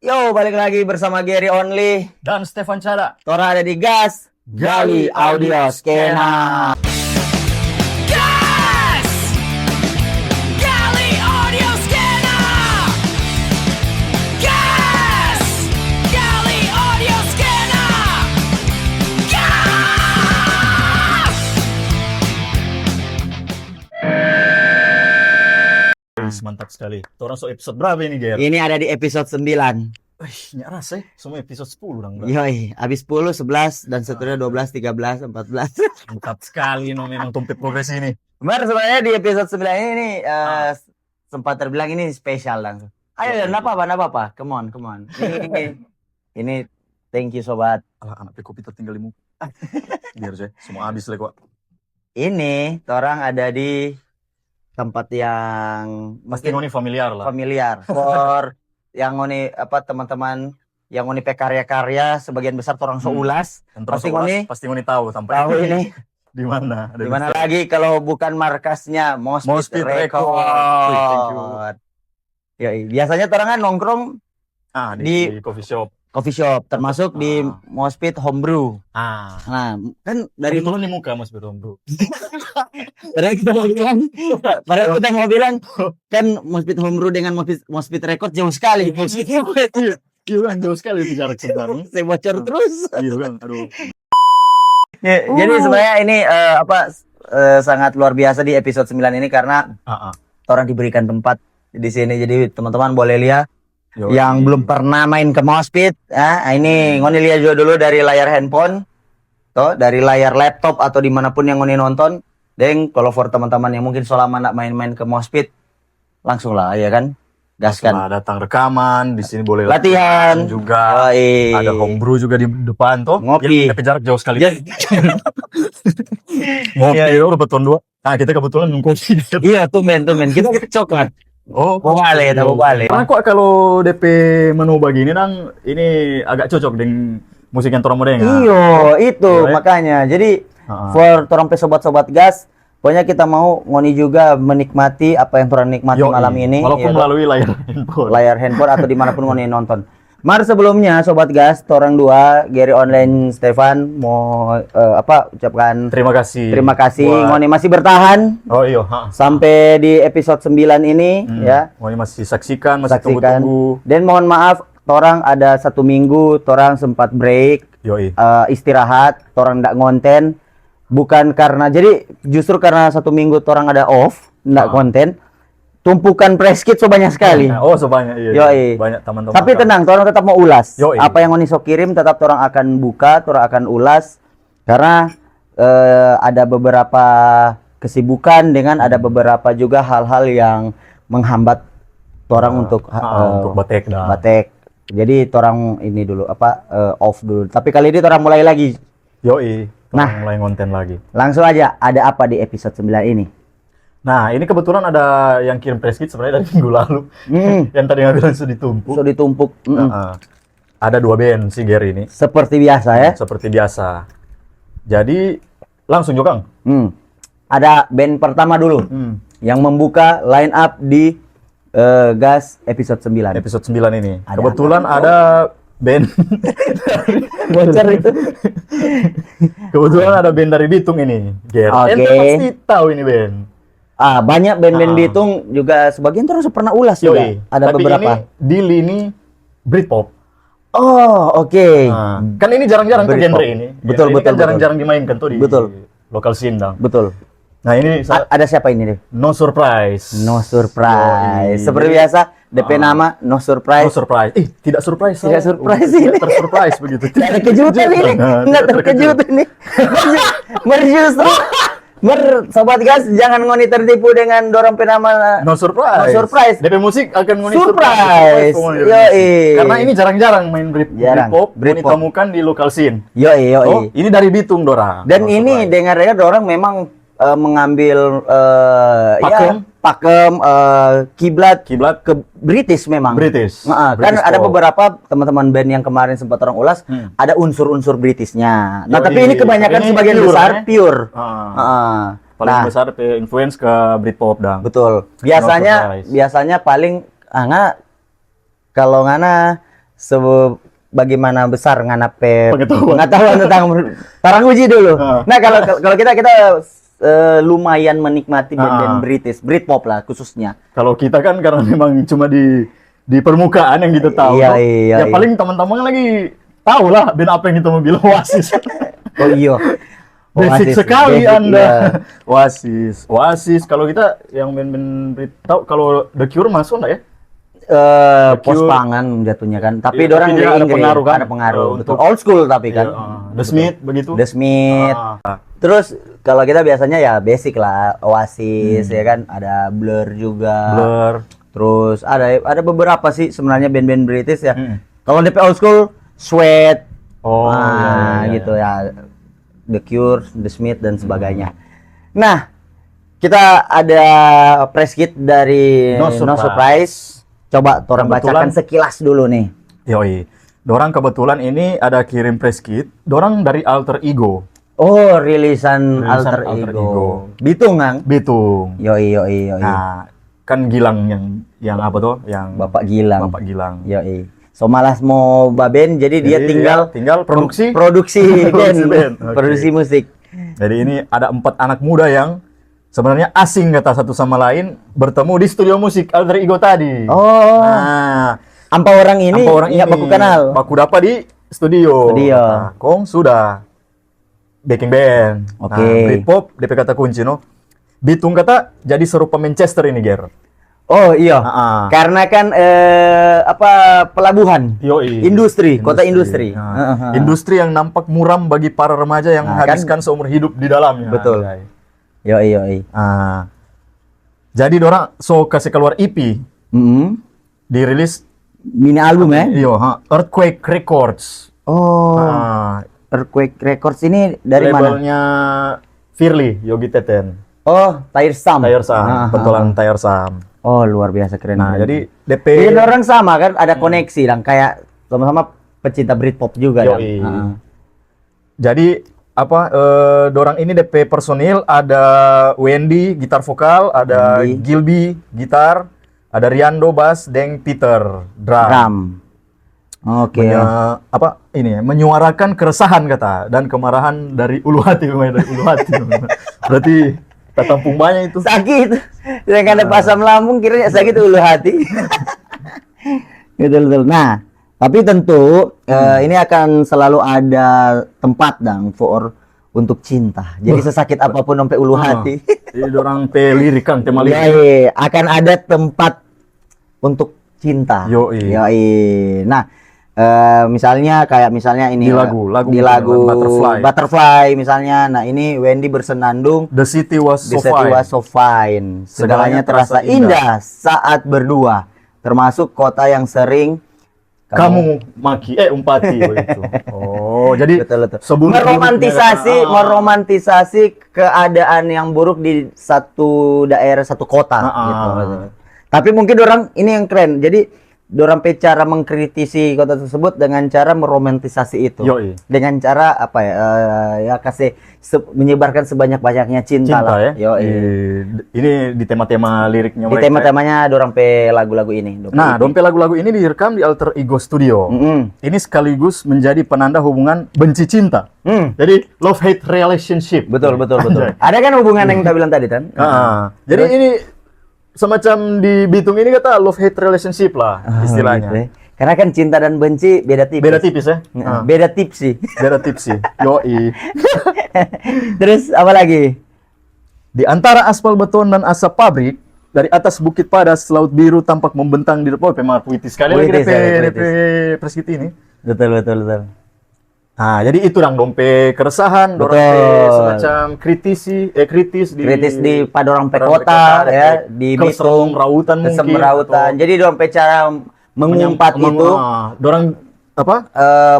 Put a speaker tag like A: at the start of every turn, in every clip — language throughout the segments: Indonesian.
A: Yo, balik lagi bersama Gary Only.
B: Dan Stefan Cada.
A: Tora ada di Gas Gali Audio Skena.
C: Gas! Gali Audio Skena! Gas! Gali Audio Skena! Gas!
B: Mantap sekali. Orang so episode berapa ini, Ger?
A: Ini ada di episode 9.
B: Wih, nyak rasa semua episode 10 dong.
A: Yoi, habis 10, 11 dan seterusnya 12, 13, 14.
B: Mantap sekali memang Tompet Progres ini.
A: Kemarin sebenarnya di episode 9 ini sempat terbilang ini spesial langsung. Ayo, enggak apa-apa. Come on. Ini thank you sobat.
B: Alah, anak kopi tertinggal di muka. Biar saya semua habis lah kok.
A: Ini orang ada di tempat yang
B: Pasti ngoni familiar lah.
A: familiar for yang ngoni teman-teman yang ngoni karya-karya sebagian besar orang seulas
B: Dan
A: pasti
B: pasti ngoni tahu
A: tahu ini
B: di mana.
A: di mana lagi kalau bukan markasnya Mospit Record.
B: Thank you.
A: Yoi, biasanya orang kan nongkrong
B: Di coffee shop.
A: coffee shop termasuk di Mospit Homebrew.
B: Nah,
A: Kan dari
B: kebetulan di muka Mas Bro.
A: padahal kita mau bilang kan Mospit Homebrew dengan Mospit Record jauh sekali.
B: Iya kan, jauh sekali itu jarak sebentar.
A: Saya bocor terus.
B: Iya kan, aduh.
A: Ya, jadi sebenarnya ini sangat luar biasa di episode 9 ini karena orang diberikan tempat di sini. Jadi teman-teman boleh lihat yang belum pernah main ke Mospit, ini ngoni lihat juga dulu dari layar handphone, dari layar laptop atau dimanapun yang ngoni nonton. Dan kalau for teman-teman yang mungkin selama nak main-main ke Mospit, langsung lah ya kan, gaskan.
B: Setelah datang rekaman, di sini boleh
A: Latihan
B: juga.
A: Yoi.
B: Ada homebrew juga di depan tuh.
A: Ngopi.
B: Tapi jarak jauh sekali.
A: Ya.
B: Ngopi udah beton 2. Nah, kita kebetulan kopi.
A: Iya, tumen. Kita coklat.
B: Oh,
A: Boleh.
B: Karena kok kalau DP menu begini nang ini agak cocok dengan musik yang orang modern.
A: Iyo, itu
B: Iya,
A: makanya. Jadi for orang sobat-sobat gas, pokoknya kita mau ngoni juga menikmati apa yang orang nikmati malam ini.
B: Walaupun
A: ya,
B: melalui layar handphone.
A: atau dimanapun ngoni nonton. Mari sebelumnya sobat gas, orang dua Gary Online Stefan mau ucapkan
B: Terima kasih.
A: Ngoni masih bertahan
B: Oh iya,
A: sampai di episode 9 ini ya.
B: Ini masih saksikan, masih tunggu-tunggu.
A: Dan mohon maaf, orang ada 1 minggu, orang sempat break,
B: Yoi.
A: istirahat, orang ndak ngonten, bukan karena, jadi justru karena 1 minggu orang ada off, ndak konten, tumpukan press kit so banyak sekali.
B: Oh, sebanyak iya.
A: Yoi.
B: Banyak teman-teman.
A: Tapi tenang, orang tetap mau ulas.
B: Yoi.
A: Apa yang ngoni sok kirim tetap orang akan buka, orang akan ulas, karena ada beberapa kesibukan dengan ada beberapa juga hal-hal yang menghambat orang untuk
B: batek dah.
A: batek. Jadi orang ini dulu off dulu. Tapi kali ini orang mulai lagi.
B: Yoi.
A: Nah.
B: Mulai konten lagi.
A: Langsung aja, ada apa di episode 9 ini?
B: Nah, ini kebetulan ada yang kirim press kit sebenarnya dari minggu lalu. Yang tadi nggak bilang sudah ditumpuk.
A: So ditumpuk.
B: Ada 2 band si Gary ini.
A: Seperti biasa ya.
B: Seperti biasa. Jadi langsung juga, Kang.
A: Ada band pertama dulu yang membuka line up di Gas episode 9.
B: Episode 9 ini.
A: Ada
B: Kebetulan
A: apa?
B: ada band
A: Bocor itu.
B: Kebetulan ada band dari Bitung ini, Gary.
A: Oke.
B: Ente pasti tahu ini band.
A: Banyak band-band Bitung juga sebagian terus pernah ulas juga.
B: Yoi.
A: Ada
B: Tapi
A: beberapa.
B: ini di lini Britpop.
A: Oh, oke.
B: Kan ini jarang-jarang ke
A: Britpop.
B: genre ini.
A: Betul,
B: Ini
A: betul,
B: kan jarang-jarang dimainkan tuh di
A: Betul.
B: lokal Sindang.
A: Betul.
B: Nah, ini
A: Ada siapa ini deh?
B: No Surprise.
A: No Surprise.
B: Yoi.
A: Seperti biasa, DP nama No Surprise.
B: No Surprise. Tidak surprise.
A: Tidak surprise ini.
B: Tidak tersurprise begitu.
A: Tidak ada kejutan ini. Nggak terkejut ini. Justru. Sobat gas, jangan ngoni tertipu dengan dorong penama
B: No Surprise.
A: No Surprise.
B: DP musik akan ngoni
A: Surprise. Yoi.
B: Karena ini jarang-jarang main Britpop. Ngoni
A: Britpop.
B: temukan di lokal scene.
A: Yoi.
B: Oh, ini dari Bitung, Dora.
A: Dan
B: No
A: ini
B: Surprise.
A: dengar-dengar orang memang mengambil pakem kiblat ke British memang.
B: British.
A: Kan
B: British
A: ada
B: pop.
A: beberapa teman-teman band yang kemarin sempat orang ulas, ada unsur-unsur Britishnya. Nah,
B: Yoi.
A: tapi ini kebanyakan
B: Ini
A: sebagian
B: pure,
A: besar
B: ya?
A: pure.
B: Paling
A: Nah,
B: besar influence ke Britpop dang.
A: betul.
B: Surprise.
A: Biasanya paling kalau ngana bagaimana besar nganape
B: Pengetahuan.
A: pengetahuan tentang tarang uji dulu.
B: Ah.
A: Nah, kalau kita lumayan menikmati band-band British, Britpop lah khususnya.
B: Kalau kita kan karena memang cuma di permukaan yang kita tahu.
A: Iya,
B: toh.
A: iya,
B: Ya
A: iya.
B: paling teman-teman lagi tahu lah band apa yang kita mau bilang Oasis.
A: Oh iya.
B: Basic
A: Oasis,
B: sekali
A: basic,
B: Anda.
A: iya.
B: Oasis. Kalau kita yang band-band Brit tahu kalau The Cure masuk nggak ya?
A: Pos
B: Cure.
A: pangan jatuhnya kan. Tapi
B: Iya,
A: orang
B: tapi
A: di
B: dia ada
A: Inggris
B: pengaruh kan?
A: ada pengaruh. Betul.
B: Untuk-
A: Old school tapi kan.
B: Iya, The Smith begitu.
A: The Smith.
B: Ah.
A: Terus kalau kita biasanya ya basic lah, Oasis ya kan, ada Blur juga.
B: Blur.
A: Terus ada beberapa sih sebenarnya band-band British ya.
B: Hmm.
A: Kalau DP old school, Sweat,
B: Oh, iya,
A: gitu ya. The Cure, The Smith dan sebagainya. Nah, kita ada press kit dari
B: No
A: No
B: Surprise.
A: Surprise. Coba orang bacakan
B: Kebetulan-
A: sekilas dulu nih.
B: Yoi. Dorang kebetulan ini ada kirim press kit. Dorang dari Alter Ego.
A: Oh, rilisan Alter
B: Alter
A: Ego.
B: Ego.
A: Bitung, Kang.
B: Bitung.
A: Yoi.
B: Nah, kan Gilang yang apa tuh? Yang
A: Bapak Gilang.
B: Bapak Gilang.
A: Yoi. So malas mau baben, jadi dia
B: Jadi
A: tinggal
B: tinggal produksi.
A: produksi band,
B: band, oke.
A: produksi musik.
B: Jadi ini ada 4 anak muda yang sebenarnya asing kata satu sama lain bertemu di studio musik Alter Ego tadi.
A: Oh,
B: Nah,
A: ampa orang ini
B: apa orang
A: nggak
B: ini
A: baku kenal.
B: Baku dapat di studio.
A: Studio.
B: Nah, Kong sudah backing band.
A: Oke.
B: Nah, Britpop DP kata kunci no. Bitung kata jadi serupa Manchester ini, Ger.
A: Oh iya,
B: Ah.
A: karena kan pelabuhan,
B: Yoi.
A: industri, kota industri.
B: Nah, industri yang nampak muram bagi para remaja yang
A: Nah,
B: menghabiskan seumur hidup di dalamnya.
A: Betul.
B: Anjay.
A: Yoi.
B: Ah. Jadi dorang so kasih keluar EP, dirilis
A: Mini album ya?
B: Earthquake Records.
A: Oh,
B: Ah,
A: Earthquake Records ini dari mana?
B: labelnya Firly Yogi Teten.
A: Oh, Tiresome.
B: Tiresome, betulan Tiresome.
A: Oh, luar biasa keren.
B: Nah,
A: keren.
B: jadi DP
A: Jadi orang sama kan, ada koneksi dan kayak sama-sama pecinta Britpop juga kan.
B: Yoi. Jadi apa dorang ini DP personil ada Wendy gitar vokal, ada
A: Wendy.
B: Gilby gitar, ada Riando bass, Deng Peter drum.
A: Drum. Oke.
B: Apa ini ya, menyuarakan keresahan kata dan kemarahan dari ulu hati dari ulu hati. Berarti tampung banyak itu.
A: Sakit. Sedangkan ada pasam lambung kiranya sakit ulu hati. Betul. Nah, tapi tentu ini akan selalu ada tempat dang untuk cinta. Jadi sesakit apapun sampai ulu hati.
B: Jadi dorang pe lirikan tema lirik.
A: Yoi, akan ada tempat untuk cinta.
B: Yoi.
A: Nah, misalnya ini
B: Di lagu
A: Butterfly misalnya. Nah, ini Wendy bersenandung.
B: The city was
A: The
B: so
A: city
B: fine.
A: was so fine. Segalanya terasa
B: indah.
A: indah saat berdua. Termasuk kota yang sering
B: Kamu maki umpati begitu. Oh, jadi
A: betul.
B: sebelum
A: meromantisasi keadaan yang buruk di satu daerah, satu kota gitu. Tapi mungkin orang ini yang keren. Jadi dorang cara mengkritisi kota tersebut dengan cara meromantisasi itu.
B: Yoi.
A: Dengan cara apa ya? Ya kasih menyebarkan sebanyak-banyaknya cinta lah.
B: ya.
A: Yoi.
B: Ini di tema-tema liriknya
A: Di
B: mereka.
A: tema-temanya dorang lagu-lagu ini.
B: Nah, dompet lagu-lagu ini direkam di Alter Ego Studio. Ini sekaligus menjadi penanda hubungan benci cinta. Jadi love hate relationship.
A: Betul.
B: Anjay.
A: Ada kan hubungan yang kita bilang tadi kan?
B: Jadi ini semacam di Bitung ini kata love hate relationship lah istilahnya.
A: Gitu ya. Karena kan cinta dan benci beda tipis.
B: Beda tipis ya.
A: Beda tipsi.
B: Beda tips sih. Yoi.
A: Terus apa lagi?
B: Di antara aspal beton dan asap pabrik, dari atas bukit padas, laut biru tampak membentang di depan. Memang puitis sekali lagi
A: Puitis,
B: DP
A: puitis.
B: perskit ini.
A: Betul.
B: Nah, jadi itu dong dompe keresahan,
A: Betul.
B: semacam kritis
A: Kritis di Padorang Pekota ya, di Bitung,
B: rautan mungkin.
A: kesemrautan. Jadi dorang cara mengumpat itu
B: dorang apa?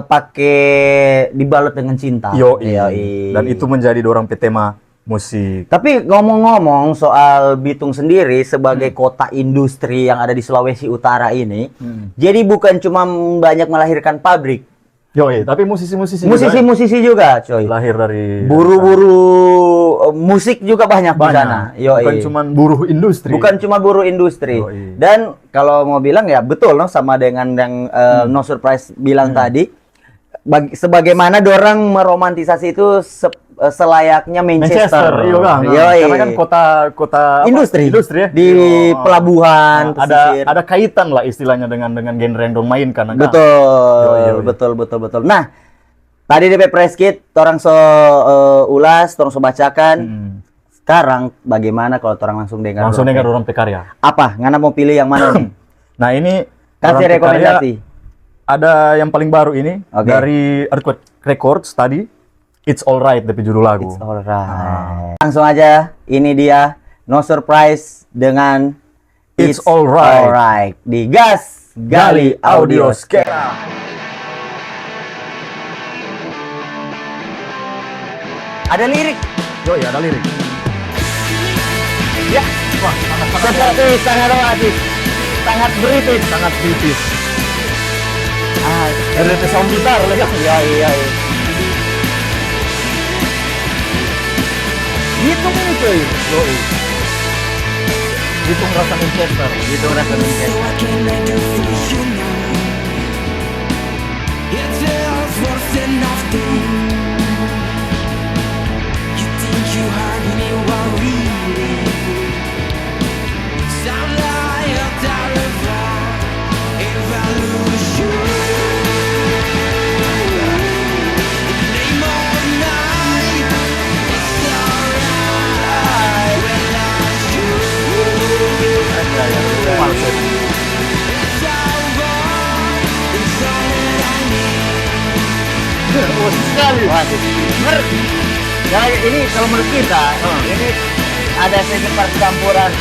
A: pakai dibalut dengan cinta.
B: Yoi. Dan itu menjadi dorang tema musik.
A: Tapi ngomong-ngomong soal Bitung sendiri sebagai kota industri yang ada di Sulawesi Utara ini, jadi bukan cuma banyak melahirkan pabrik,
B: Yoi, tapi musisi-musisi
A: Musisi-musisi juga, coy.
B: lahir dari
A: Buru-buru musik juga banyak di sana. Yoi.
B: Bukan cuma buruh industri.
A: Bukan cuma buruh industri.
B: Yoi.
A: Dan kalau mau bilang ya betul no sama dengan yang No Surprise bilang tadi. Sebagaimana dorang meromantisasi itu selayaknya Manchester.
B: Iya kan.
A: Yoi.
B: Karena kan kota
A: industri
B: ya.
A: di pelabuhan, pesisir.
B: ada kaitan lah istilahnya dengan genre yang dong mainkan.
A: Betul, betul. Nah, tadi DP Press Kit, torang ulas, torang bacakan. Sekarang bagaimana kalau torang langsung dengar?
B: Langsung dengar orang pekarya.
A: Apa? Ngana mau pilih yang mana nih?
B: Nah, ini
A: Kasih
B: orang pekarya,
A: rekomendasi.
B: ada yang paling baru ini dari Earthquake Records tadi. It's Alright dari judul lagu.
A: It's alright. Langsung aja, ini dia No Surprise dengan
B: It's Alright.
A: Di Gas Gali Audio Skena. Ada lirik.
B: Yo ya, ada lirik.
A: Ya, wah, seperti sangat romantis, sangat British.
B: Ada sound gitar lagi.
A: Iya. Gitu nih cuy.
B: Yoi. Itu ngerasa Manchester.
A: Gitu rasa Manchester.
C: What can I do for you now? It's just worse enough to you think you hurt me while really sound like a terrified if I lose you. In the name of night, it's alright. When I shoot, it's over. It's all that I need.
A: Sekali. Bener. Ya, ini kalau menurut kita, ini ada sedikit percampuran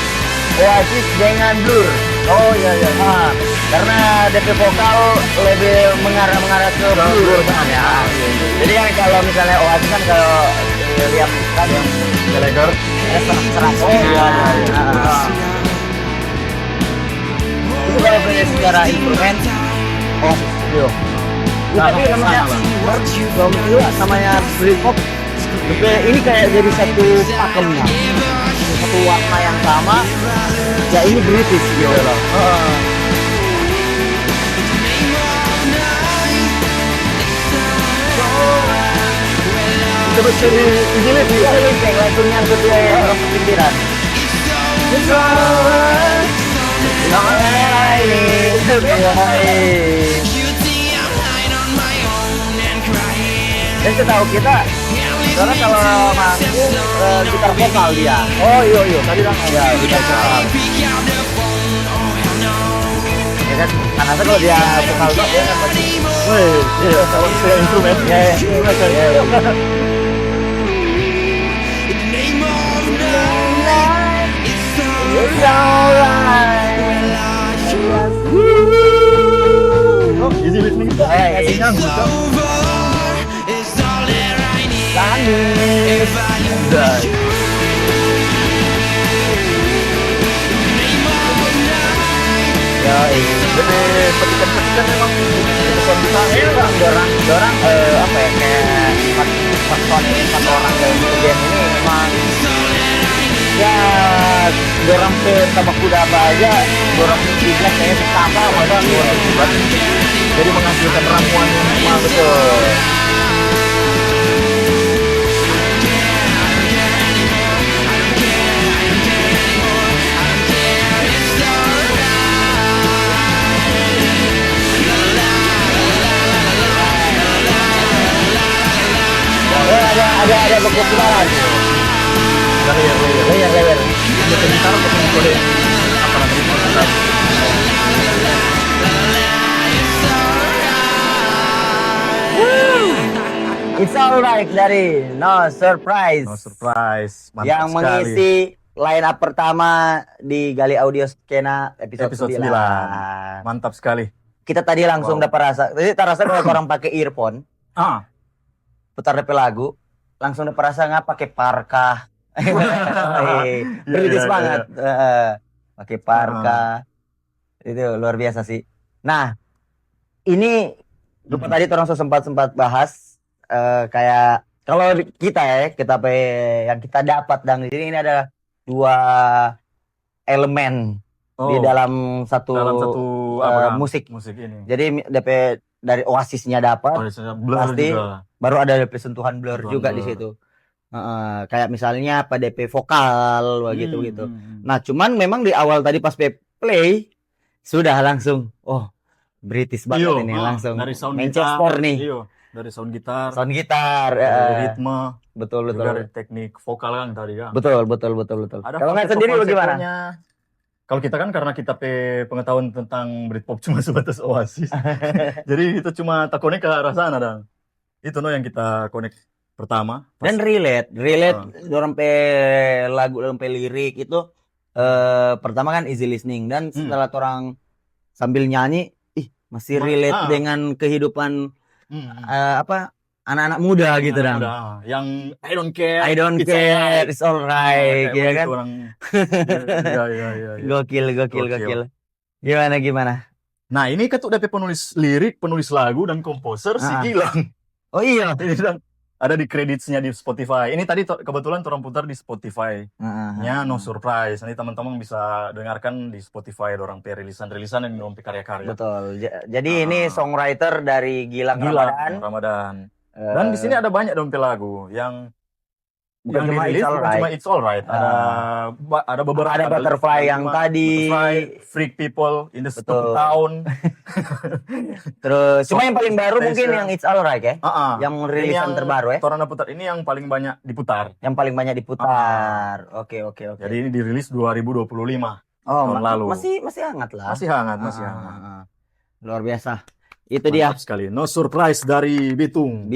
A: Oasis dengan Blur.
B: Oh iya.
A: Karena DP vokal lebih mengarah ke Blur kan ya. Jadi kan kalau misalnya Oasis kan kalau lihat kan yang
B: Gallagher.
A: serak-serak. Itu kalau punya secara instrumen Oasis.
B: Yo.
A: Tapi namanya namanya Britpop. Ini kayak jadi satu pakemnya, satu warna yang sama. Ya ini British gitu loh. Coba sini yang langsung nyangkut dia orang kepikiran. Dan setahu kita, karena kalau manggung gitar vokal dia.
B: Oh iya, tadi kan
A: Ya, gitar vokal. Ya kan, karena kalau dia vokal tuh dia kan pasti.
B: iya, kalau saya instrumen.
A: It's alright.
B: Oh, easy listening.
A: Ya, jadi petikan memang dorang apa ya kayak empat orang dalam band ini memang ya dorang ke tabak kuda apa aja dorang tiga kayak sama masa
B: Jadi menghasilkan ramuan yang memang
A: betul. Ada berkekuatan. Layer.
B: gitar untuk mengkode apa namanya.
A: It's alright dari No Surprise.
B: No Surprise. Mantap
A: Yang
B: sekali.
A: mengisi line up pertama di Gali Audio Skena episode 9.
B: Mantap sekali.
A: Kita tadi langsung dapat rasa. Jadi tak rasa kalau orang pakai earphone, putar DP lagu, langsung dapat rasa nggak pakai parka. British banget. Pakai parka. Itu luar biasa sih. Nah, ini lupa tadi orang sempat bahas kayak kalau kita yang kita dapat dan di sini ini ada dua elemen di dalam satu musik.
B: Musik ini.
A: Jadi DP dari Oasisnya dapat,
B: Blur
A: pasti
B: juga.
A: baru ada DP sentuhan Blur juga di situ. Kayak misalnya apa DP vokal begitu gitu. Nah, cuman memang di awal tadi pas play sudah langsung British banget ini langsung
B: dari sound
A: Manchester
B: gitar,
A: nih.
B: Iya, dari sound gitar,
A: dari
B: ritme,
A: betul.
B: juga dari teknik vokal kan tadi kan.
A: Betul. Kalau nggak sendiri bagaimana?
B: Kalau kita kan karena kita pengetahuan tentang Britpop cuma sebatas Oasis. Jadi itu cuma tak connect ke arah sana dan itu yang kita connect pertama.
A: Dan relate dorong lagu dorong lirik itu pertama kan easy listening dan setelah orang sambil nyanyi masih relate dengan kehidupan anak-anak muda gitu dan
B: yang I don't care
A: it's alright ya kan.
B: Iya.
A: Gokil. Gimana?
B: Nah, ini ketuk DP penulis lirik, penulis lagu dan komposer si Gilang.
A: Oh iya.
B: Ini ada di kreditnya di Spotify. Ini tadi kebetulan orang putar di Spotify-nya No Surprise. Nanti teman-teman bisa dengarkan di Spotify orang rilisan-rilisan yang orang karya-karya.
A: Betul. Jadi ini songwriter dari Gilang
B: Ramadan. Dan di sini ada banyak dong lagu yang
A: cuma
B: dirilis, cuma It's Alright. Ada beberapa.
A: Ada Butterfly yang tadi.
B: Butterfly, Freak People, In the Stone Town.
A: Terus cuma yang paling baru mungkin yang It's Alright ya. Yang rilisan terbaru ya.
B: Torana putar ini yang paling banyak diputar.
A: Yang paling banyak diputar. Oke.
B: Jadi ini dirilis 2025. Tahun lalu.
A: Masih hangat lah.
B: Masih hangat.
A: Luar biasa. Itu
B: Mantap
A: dia
B: sekali. No Surprise dari Bitung.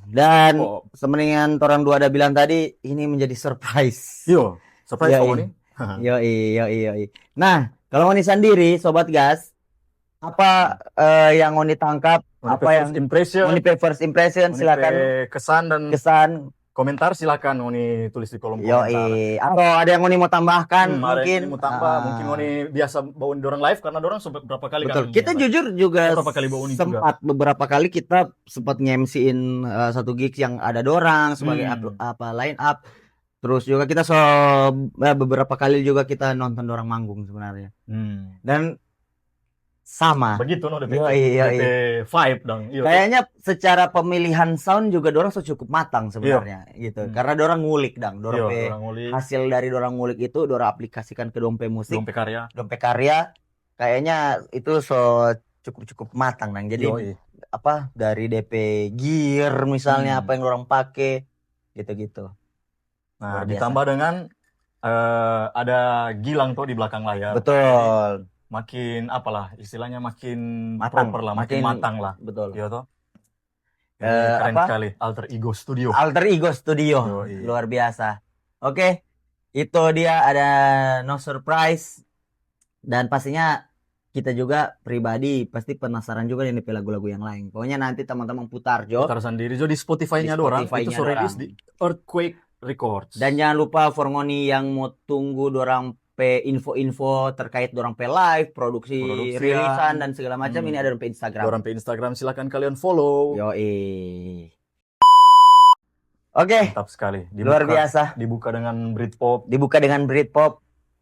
A: Dan sementingan orang dua ada bilang tadi ini menjadi surprise.
B: Surprise kamu nih.
A: Yoi. Nah, kalau Oni sendiri sobat gas, apa yang Oni tangkap, first impression silakan kesan
B: komentar silakan Oni tulis di kolom komentar.
A: Atau ada yang Oni mau tambahkan
B: mungkin mungkin Oni biasa bawa orang live karena orang sempat berapa kali.
A: Betul. Kita jujur juga beberapa kali kita sempat nge-MC-in satu gigs yang ada dorang sebagai line up. Terus juga kita beberapa kali juga kita nonton dorang manggung sebenarnya. Dan sama.
B: Begitu DP vibe dong.
A: Kayaknya secara pemilihan sound juga dorang cukup matang sebenarnya gitu. Karena dorang ngulik hasil dari dorang ngulik itu dorang aplikasikan ke dompe musik, dompe karya. Kayaknya itu cukup matang dong. Jadi dari DP gear misalnya apa yang dorang pakai gitu-gitu.
B: Nah, ditambah dengan ada Gilang tuh di belakang layar.
A: Betul.
B: Makin istilahnya makin
A: matang,
B: proper lah, makin matang lah.
A: Betul.
B: Iya toh. Keren sekali. Alter Ego Studio.
A: Luar biasa. Oke. Itu dia ada No Surprise. Dan pastinya kita juga pribadi pasti penasaran juga nih lagu-lagu yang lain. Pokoknya nanti teman-teman putar
B: sendiri di Spotify-nya dorang. Itu rilis di Earthquake Records.
A: Dan jangan lupa Formoni yang mau tunggu dorang info-info terkait dorang live, produksi rilisan dan segala macam ini ada di Instagram.
B: Dorang Instagram silakan kalian follow.
A: Oke.
B: Mantap sekali.
A: Luar biasa.
B: Dibuka dengan Britpop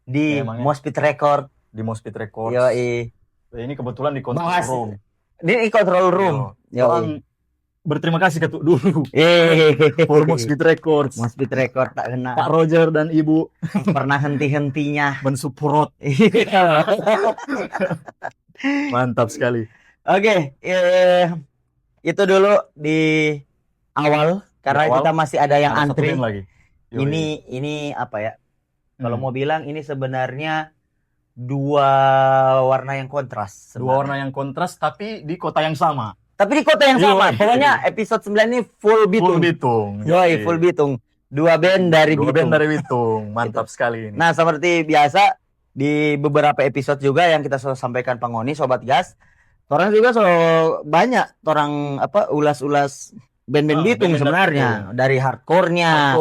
A: di Mospit Record.
B: Ini kebetulan di control room.
A: Di control room.
B: Berterima kasih Ketuk dulu. For Mospit Records.
A: Mospit Record tak kena.
B: Pak Roger dan Ibu
A: pernah henti-hentinya
B: mensupport. Mantap sekali.
A: Oke, itu dulu di awal karena kita masih ada yang antri. Ini apa ya? Kalau mau bilang ini sebenarnya dua warna yang kontras.
B: Dua warna yang kontras tapi di kota yang sama.
A: Pokoknya episode 9 ini full Bitung. Full Bitung. Dua band dari
B: Bitung. Mantap sekali ini.
A: Nah, seperti biasa di beberapa episode juga yang kita sampaikan Pangoni sobat gas. Orang juga banyak orang ulas-ulas band-band Bitung sebenarnya. Dari hardcore-nya.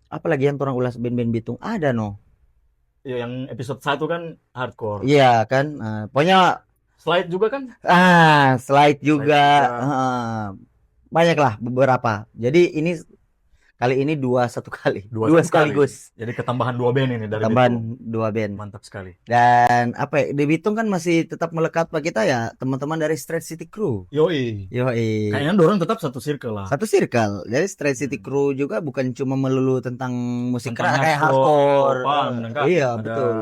A: Apalagi yang orang ulas band-band Bitung ada
B: Yang episode 1 kan hardcore.
A: Iya kan. Pokoknya
B: Slide juga kan?
A: Slide juga.
B: juga.
A: Banyak lah beberapa. Jadi ini kali ini satu kali.
B: Dua
A: Dua
B: sekali.
A: sekaligus.
B: Jadi ketambahan 2 band ini dari
A: Tambahan
B: Bitung.
A: 2 band.
B: Mantap sekali.
A: Dan apa ya, di Bitung kan masih tetap melekat pak kita ya, teman-teman dari Straight City Crew.
B: Yoi. Kayaknya dorang tetap satu circle lah.
A: Satu circle. Jadi Straight City Crew juga bukan cuma melulu tentang musik
B: Tentang
A: keras kayak
B: hardcore,
A: hardcore.
B: kan?
A: Iya,
B: Ada-
A: betul.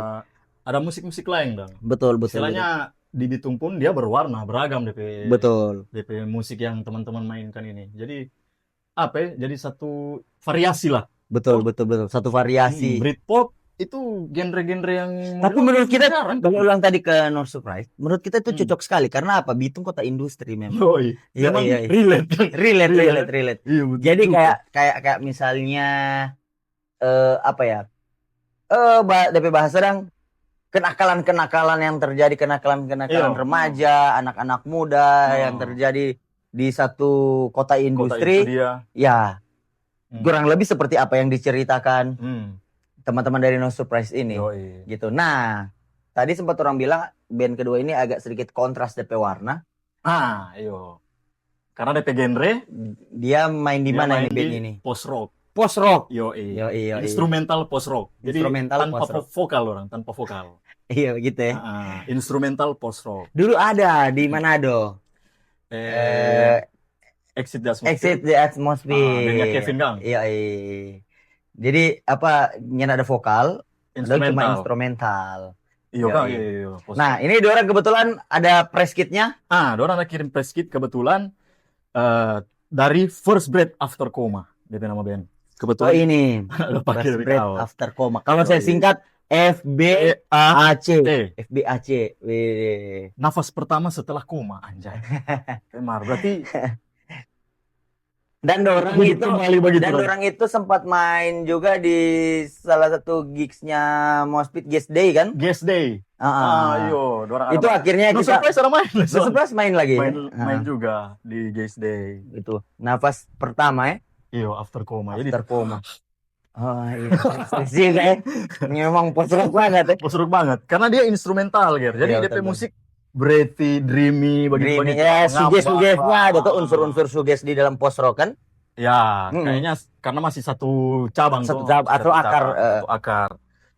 B: Ada musik-musik lain dong.
A: Betul.
B: Istilahnya di Bitung pun dia berwarna, beragam DP.
A: Betul.
B: DP musik yang teman-teman mainkan ini. Jadi apa ya? Jadi satu variasi lah.
A: Betul. Satu variasi.
B: Britpop itu genre-genre yang
A: Tapi menurut kita,
B: jarang.
A: kalau ulang tadi ke No Surprise, menurut kita itu
B: Hmm.
A: cocok sekali. Karena apa? Bitung kota industri memang.
B: Yoi.
A: Iya,
B: Memang
A: iya.
B: relate kan?
A: Relate.
B: Iya, betul.
A: Jadi kayak misalnya apa ya? DP bahasa dong, kenakalan yang terjadi, kenakalan
B: Iya.
A: remaja, anak-anak muda
B: Oh.
A: yang terjadi di satu kota
B: Kota
A: industri.
B: itu dia.
A: Ya,
B: Hmm.
A: kurang lebih seperti apa yang diceritakan
B: Hmm.
A: teman-teman dari No Surprise ini.
B: Yoi.
A: Gitu. Nah, tadi sempat orang bilang band kedua ini agak sedikit kontras DP warna.
B: Iyo. Karena DP genre
A: Dia main di
B: dia
A: mana
B: main
A: ini band
B: di
A: ini?
B: post rock.
A: Post rock.
B: Yoi.
A: Yoi.
B: Instrumental post rock. Jadi
A: Instrumental
B: tanpa
A: post-rock.
B: vokal orang, tanpa vokal.
A: Iya gitu ya.
B: Instrumental post rock.
A: Dulu ada di Manado.
B: Exit the Atmosphere.
A: Exit the Atmosphere.
B: Bandnya Kevin Gang.
A: Iya. Jadi apa? Nyana ada vokal, ada cuma
B: Instrumental.
A: instrumental.
B: Iya
A: Iya,
B: kan?
A: iya.
B: Iya.
A: Nah, ini Dora kebetulan ada press kitnya.
B: Dorang ada kirim press kit kebetulan dari First Breath After Coma. Dia nama band.
A: Oh
B: Kebetulan
A: ini.
B: ada pakai
A: First
B: dari
A: Breath
B: awal.
A: After Coma. Kalau saya
B: Yoi.
A: singkat FBAC. FBAC. Wih.
B: Nafas pertama setelah koma, anjay. Emar, berarti
A: Dan Dorang
B: hidup
A: itu
B: kembali begitu.
A: Dan orang itu sempat main juga di salah satu gigsnya Moshpit Guest Day kan?
B: Guest Day.
A: Ah.
B: Iyo, dorang
A: Itu
B: ada
A: akhirnya
B: No
A: kita
B: Surprise ada main.
A: No Surprise main lagi.
B: Main juga di Guest Day.
A: Itu nafas pertama ya,
B: Iyo, After Coma. Jadi
A: after coma. Oh iya, sih kayak memang post-rock banget ya.
B: post-rock banget karena dia instrumental gitu. Jadi
A: Iya,
B: DP
A: betul.
B: musik breathy, dreamy,
A: Dreamy
B: begitu-begitu.
A: ya,
B: Ngapa.
A: suges-sugesnya ada tuh unsur-unsur suges di dalam post-rock kan?
B: Ya,
A: Mm-mm.
B: kayaknya karena masih satu cabang
A: Satu
B: tuh.
A: cabang, atau akar,
B: Satu akar.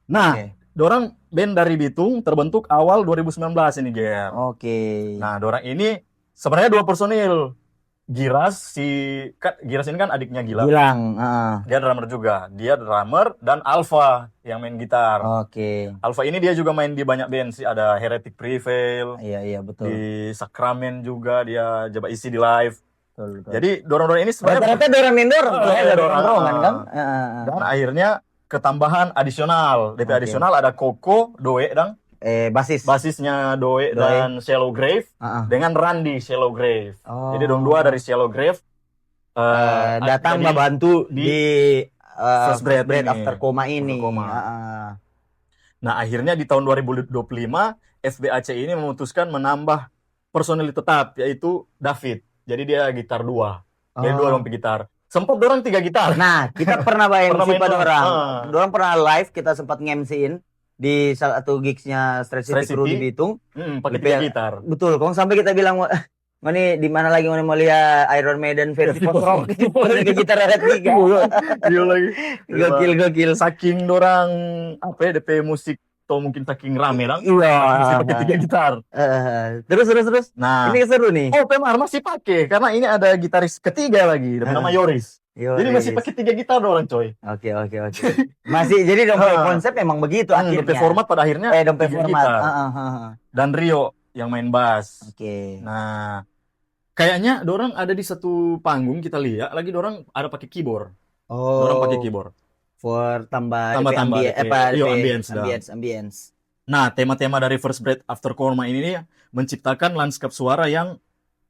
B: Nah,
A: Oke.
B: dorang band dari Bitung terbentuk awal 2019 ini, Ger.
A: Oke.
B: Nah, dorang ini sebenarnya 2 personil. Giras Giras ini kan adiknya Gilang.
A: Bilang,
B: Dia drummer juga. Dia drummer dan Alpha yang main gitar.
A: oke.
B: Alpha ini dia juga main di banyak band sih. Ada Heretic Prevail,
A: Iya betul.
B: di Sakramen juga dia coba isi di live.
A: Betul.
B: Jadi dorong-dorong ini sebenarnya
A: Rata-rata dorang mendorong,
B: Oh, iya,
A: dari
B: dorang.
A: tongkrongan kan?
B: dan akhirnya ketambahan adisional. DP
A: Oke.
B: adisional ada Koko, Doe dan
A: Basis.
B: basisnya Doe
A: Doe.
B: dan Shallow Grave
A: Heeh.
B: dengan Randy Shallow Grave.
A: Oh.
B: Jadi dong dua dari Shallow Grave
A: Datang
B: jadi-
A: membantu
B: di
A: di
B: First Breath ini.
A: After Coma ini.
B: After Coma.
A: Heeh.
B: Nah, akhirnya di tahun 2025 FBAC ini memutuskan menambah personil tetap yaitu David. Jadi dia gitar 2. Dia 2 dong gitar. Sempat dorang 3 gitar.
A: Nah, kita pernah main
B: Pernah
A: sih
B: main
A: pada
B: bareng.
A: orang.
B: Ah.
A: Dorang pernah live, kita sempat nge-MC-in di salah satu gigsnya Straight City
B: Straight
A: Crew di
B: City.
A: Bitung.
B: Pakai
A: DP
B: 3 gitar.
A: Betul, kalau sampai kita bilang mau nih di mana lagi mau lihat Iron Maiden versi post rock ke gitar ada 3.
B: Iya lagi.
A: Gokil.
B: Saking dorang apa ya DP musik atau mungkin saking rame dong.
A: Iya.
B: Masih pakai 3 gitar.
A: Terus.
B: Nah,
A: Ini seru nih.
B: oh Pemar masih pakai karena ini ada gitaris ketiga lagi, nama Yoris. Jadi masih pakai 3 gitar orang coy.
A: Oke. Masih jadi dompet konsep memang begitu akhirnya.
B: Dompet format pada akhirnya
A: dompet
B: 3
A: format.
B: gitar. Dan Rio yang main bass.
A: Oke.
B: Nah, kayaknya dorang ada di satu panggung kita lihat lagi dorang ada pakai keyboard.
A: Oh.
B: Dorang pakai keyboard.
A: For tambah
B: Tambah DP,
A: ambience.
B: Nah, tema-tema dari First Breath After Coma ini nih menciptakan lanskap suara yang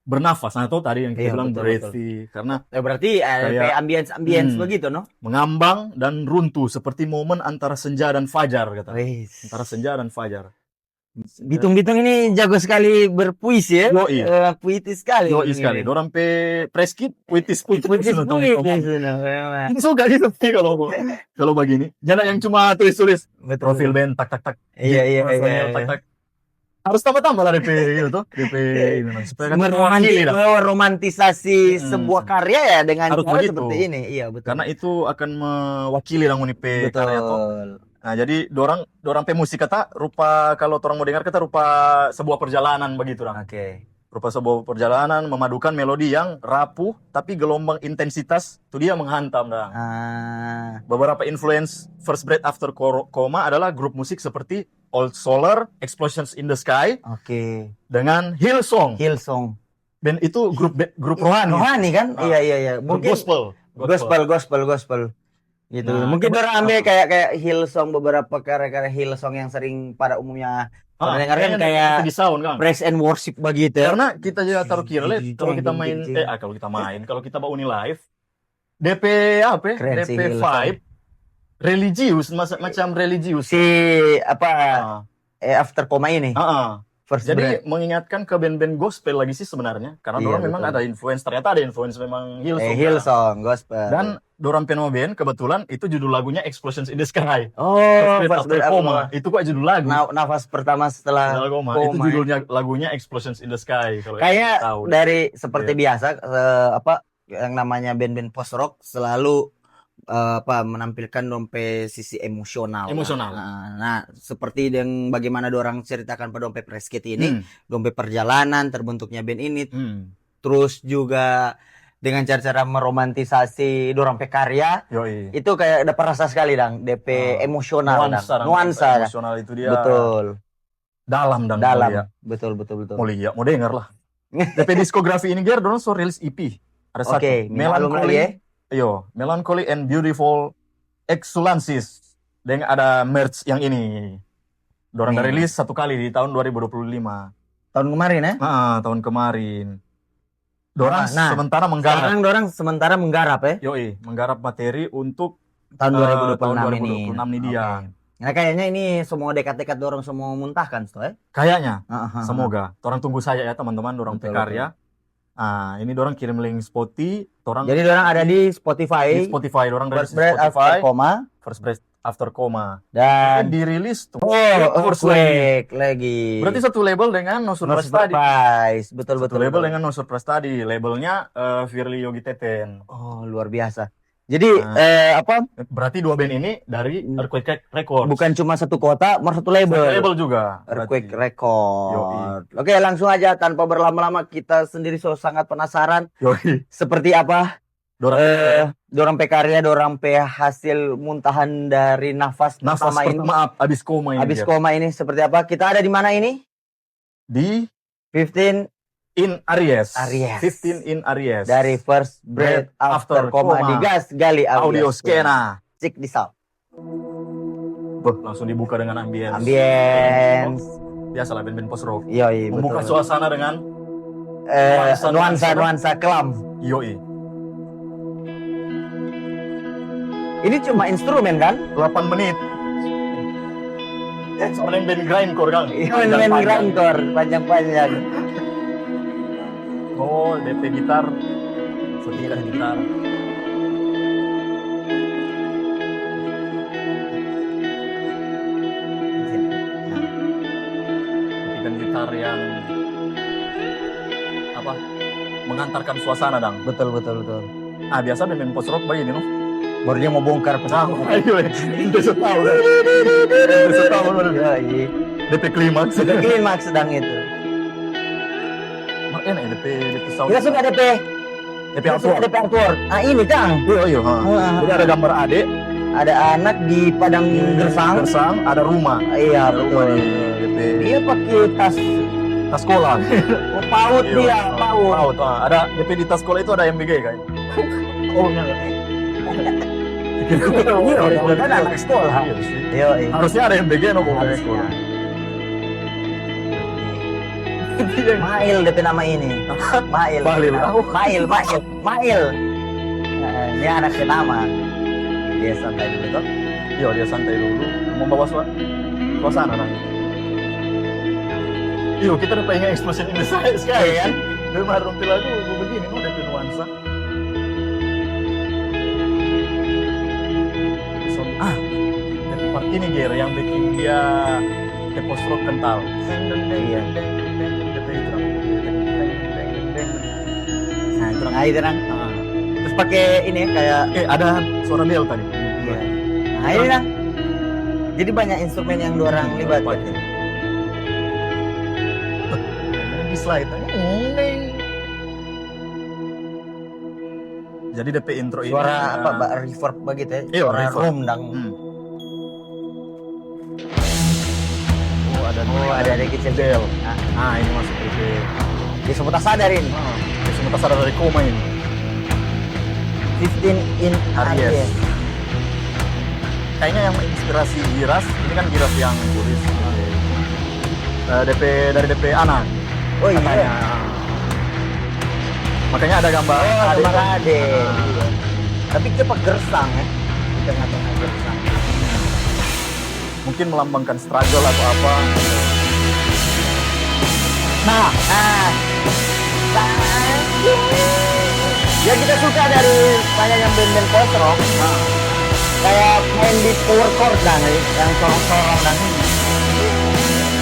B: bernafas. Nah, itu tadi yang kita
A: Iya,
B: bilang
A: betul,
B: breathy karena
A: Berarti
B: Kayak-
A: kayak ambience
B: Hmm.
A: begitu, no?
B: mengambang dan runtuh seperti momen antara senja dan fajar kata.
A: Wih.
B: Antara senja dan fajar.
A: Bitung-bitung ini jago sekali berpuisi ya.
B: Yoi.
A: Puitis sekali.
B: Yoi sekali. Dorang pe press kit puitis.
A: Puitis.
B: Ini suka gitu sih kalau begini. Jangan yang cuma tulis-tulis
A: Betul.
B: profil band tak tak tak.
A: Iya.
B: Profil tak tak. Harus tambah-tambah lah DP itu tuh. DP ini nah, supaya kan mewakili lah.
A: meromantisasi
B: Mm-mm.
A: sebuah karya ya dengan
B: Harus
A: cara
B: begitu.
A: seperti ini. Iya, betul.
B: Karena itu akan mewakili lah ngoni pe karya toh.
A: betul.
B: Nah, jadi dorang pe musik kata rupa kalau orang mau dengar kata rupa sebuah perjalanan begitu dong.
A: Oke.
B: Rupa sebuah perjalanan memadukan melodi yang rapuh tapi gelombang intensitas itu dia menghantam dong.
A: Ah,
B: Beberapa influence First Breath After Coma adalah grup musik seperti Old Solar, Explosions in the Sky
A: oke.
B: dengan Hillsong.
A: Hillsong.
B: Band itu grup rohani.
A: Rohani kan?
B: Ah.
A: Iya.
B: Grup
A: Mungkin gospel. Gitu.
B: Nah,
A: Mungkin
B: coba-
A: orang ambil kayak Hillsong, beberapa karya-karya Hillsong yang sering pada umumnya orang dengarkan kayak
B: di sound kan.
A: praise and worship begitu.
B: Karena kita juga taruh kira kalau kita main kalau kita bawa live DP apa?
A: Keren sih,
B: DP
A: Hillsong.
B: vibe religius macam religius.
A: Si apa
B: Ah,
A: after koma ini.
B: ah.
A: First
B: Jadi mengingatkan ke band-band gospel lagi sih sebenarnya karena
A: Iya,
B: dorang memang
A: betul.
B: ada influence ternyata ada influence memang Hillsong.
A: Hillsong gospel.
B: Dan dorang penoma band kebetulan itu judul lagunya Explosions in the Sky.
A: oh,
B: First Breath After Coma. Itu kok judul lagu.
A: nafas pertama setelah
B: Setelah Coma. Itu
A: Coma,
B: judulnya lagunya Explosions in the Sky kalau
A: kayak
B: tahu.
A: dari seperti
B: Iya.
A: biasa apa yang namanya band-band post rock selalu menampilkan dompe sisi emosional.
B: Emosional.
A: Nah, seperti yang bagaimana dorang ceritakan pada dompe Presket ini,
B: Hmm.
A: dompe perjalanan terbentuknya band ini,
B: Hmm.
A: terus juga dengan cara-cara meromantisasi dorang pe karya,
B: Yoi.
A: itu kayak ada perasa sekali dang, DP emosional, nuansa.
B: emosional itu dia
A: Betul.
B: dalam dan
A: Dalam.
B: mulia.
A: Betul.
B: Mau lihat, mau denger lah. DP diskografi ini Ger, dorang so rilis EP. Ada satu.
A: Oke, minalum lagi ya.
B: Melancholy and Beautiful Exulances. Dan ada merch yang ini. Dorang
A: Nih.
B: rilis satu kali di tahun 2025.
A: Tahun kemarin ya.
B: Tahun kemarin. Dorang
A: Nah,
B: sementara menggarap.
A: Sekarang dorang sementara menggarap ya.
B: Menggarap materi untuk
A: Tahun 2026
B: tahun
A: ini.
B: 2026 ini dia.
A: Oke. Nah, kayaknya ini semua dekat-dekat dorong semua muntahkan, ya.
B: Kayaknya.
A: Heeh.
B: Semoga. Orang tunggu saya ya teman-teman, dorang
A: Betul,
B: karya. Ini dorang kirim link Spotify, dorang
A: Jadi dorang ada di
B: di
A: Spotify,
B: Spotify, dorang dari
A: First Breath
B: Spotify,
A: After Coma,
B: First Breath After Coma.
A: dan
B: Dirilis tuh.
A: Earthquake lagi.
B: Berarti satu label dengan No
A: No
B: Surprise Study.
A: Surprise. Betul.
B: Satu label dengan No Surprise Study. Labelnya Firly Yogi Teten.
A: Oh, luar biasa. Jadi
B: Nah. Berarti dua band ini dari Earthquake Records.
A: bukan cuma satu kota, mau satu
B: Satu
A: label.
B: label juga.
A: Earthquake
B: berarti.
A: Record. Oke, langsung aja tanpa berlama-lama, kita sendiri sangat penasaran
B: Yoi.
A: seperti apa
B: Dorang
A: dorang pe karya, dorang pe hasil muntahan dari nafas
B: nafas
A: pertama ini.
B: pertama abis koma ini.
A: Habis
B: Ger.
A: koma ini seperti apa? Kita ada di mana ini?
B: Di
A: 15
B: In Aries.
A: Aries.
B: 15 in Aries.
A: dari First Breath After
B: After
A: Coma
B: Coma.
A: di Gas Gali
B: Audio Skena.
A: Cek di sound.
B: Langsung dibuka dengan ambience.
A: Ambience.
B: Biasalah band-band post rock.
A: Yoi,
B: Membuka
A: betul.
B: suasana dengan
A: Nuansa kelam.
B: yoi.
A: Ini cuma instrumen kan?
B: 8 menit. Soalnya band grindcore kan.
A: Main grindcore panjang-panjang.
B: Oh, DP gitar. Setikan gitar. Setikan gitar yang apa? Mengantarkan suasana dang.
A: Betul.
B: Biasa band post rock begini no.
A: Baru dia mau bongkar pesawat.
B: Ayo, itu setahu kan. Itu setahu kan.
A: Yoi.
B: DP klimaks.
A: Sudah klimaks sedang itu.
B: Mak enak ya DP sound.
A: Kita suka DP.
B: DP
A: Kita suka
B: artwork.
A: DP artwork. Ah ini Kang.
B: Iya. Jadi ada gambar adik,
A: Ada anak di padang gersang.
B: gersang, ada rumah.
A: Iya
B: Ada rumah
A: betul.
B: di DP
A: Dia pakai tas
B: tas sekolah.
A: paut
B: Iya,
A: dia, paut.
B: Ada DP di tas sekolah itu ada MBG kan. Oh enggak.
A: Iya, kan anak sekolah.
B: Iya sih.
A: Yoi.
B: Harusnya ada MBG no bukan
A: Harusnya.
B: sekolah.
A: Mail DP nama ini. Mail.
B: Bahlil.
A: Mail. Nah, ini anak nama. Dia santai dulu tuh.
B: Iya dia santai dulu, membawa suasana nang. Iya kita udah pengen explosion in the sky kan. Dia mah rumpil lagu begini no DP nuansa. DP part ini Ger yang bikin dia ke post rock kental.
A: Iya.
B: DP drum.
A: Nah, itu Nang. Terus pakai ini kayak
B: Ada suara bel tadi.
A: iya. Nah, ini Nang. Jadi banyak instrumen yang dua orang libat.
B: Di slide. Jadi DP intro ini
A: Suara apa, Mbak, reverb begitu ya?
B: Iya,
A: Suara
B: reverb.
A: room Nang. Ada kecil
B: bel.
A: Nah,
B: Ini masuk DP.
A: dia sempat sadar ini.
B: Sementara sadar dari koma ini.
A: 15 in
B: Aries. Kayaknya yang menginspirasi Giras, ini kan Giras yang tulis. Dari DP Ana.
A: Oh iya.
B: Katanya. Makanya ada gambar
A: Ade. Tapi cepat gersang ya. Di tengah-tengah gersang.
B: Mungkin melambangkan struggle atau apa.
A: Nah, ya kita suka dari banyak yang band-band post rock. Kayak main di power chord dan yang sorong-sorong dan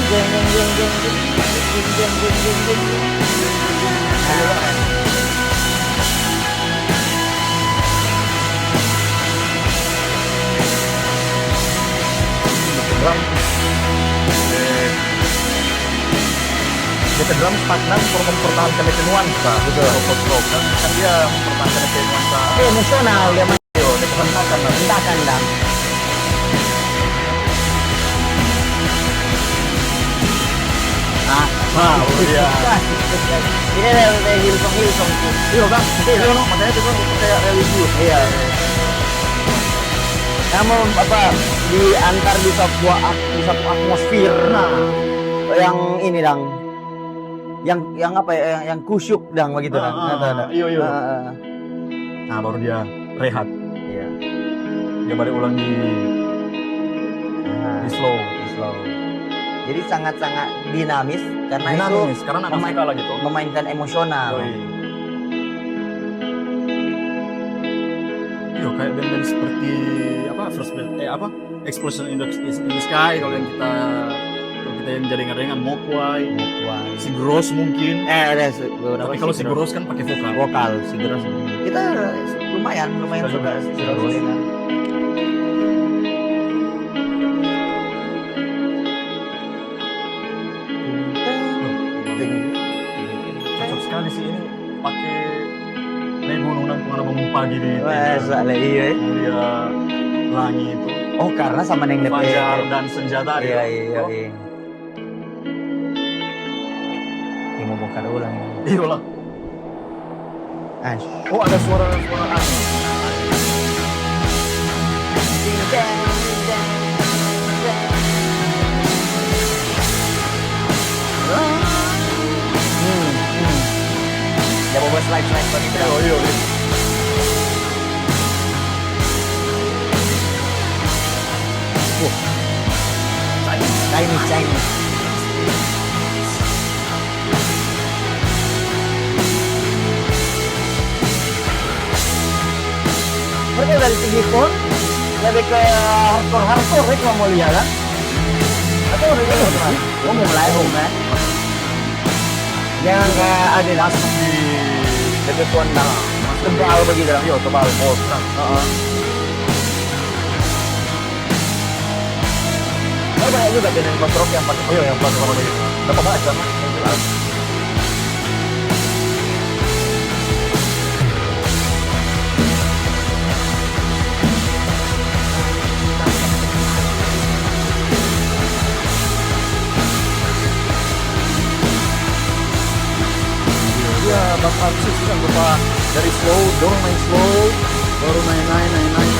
A: jeng jeng jeng jeng jeng jeng jeng jeng jeng jeng.
B: Drum. DP drum stagnan untuk mempertahankan DP nuansa.
A: Betul.
B: Post rock kan dia mempertahankan DP nuansa.
A: Emosional dia main.
B: DP hentakan.
A: Hentakan dan
B: Iya.
A: ini ada Hillsong tuh.
B: Iya kan? Iya, no, makanya itu kayak religius.
A: Iya. Kamu apa diantar di satu atmosfer yang ini dang, yang apa ya, yang kusyuk dang begitu dang.
B: Iya. Nah, baru dia rehat.
A: Iya.
B: Dia balik ulang di slow.
A: Jadi sangat-sangat dinamis karena
B: Dinamis,
A: itu
B: karena anak suka lah gitu.
A: memainkan emosional.
B: Yo, kayak band-band seperti First Band, Explosion in the Sky kalau kita yang jadi ngarengan Mokwai, si Gross mungkin.
A: Ada beberapa.
B: Tapi kalau si Gross kan pakai
A: vokal si Gross. Kita lumayan
B: Kita
A: suka
B: juga
A: si Gross ini kan.
B: cocok sekali sih ini pakai naik gunung dan pengen bangun pagi di
A: Iya.
B: mulia langit itu.
A: Oh, karena sama neng DP.
B: Fajar dan senjata.
A: Iya. Ini mau bongkar ulang.
B: Iya lah. Oh, ada suara angin.
A: Ya bawa slide begitu.
B: Iya.
A: Chinese. Mereka dari segi pun lebih ke hardcore itu mau lihat kan? Atau udah gitu teman? Mau mulai kan? Jangan kayak ada masuk di dekat kondang tebal begitu lah.
B: Iya, tebal.
A: Banyak juga band post rock yang pakai
B: Yang pas kalau begitu. Dapat baca mah. Yang jelas. Iya, bakal sih kan lupa dari slow, dorong main slow, baru main.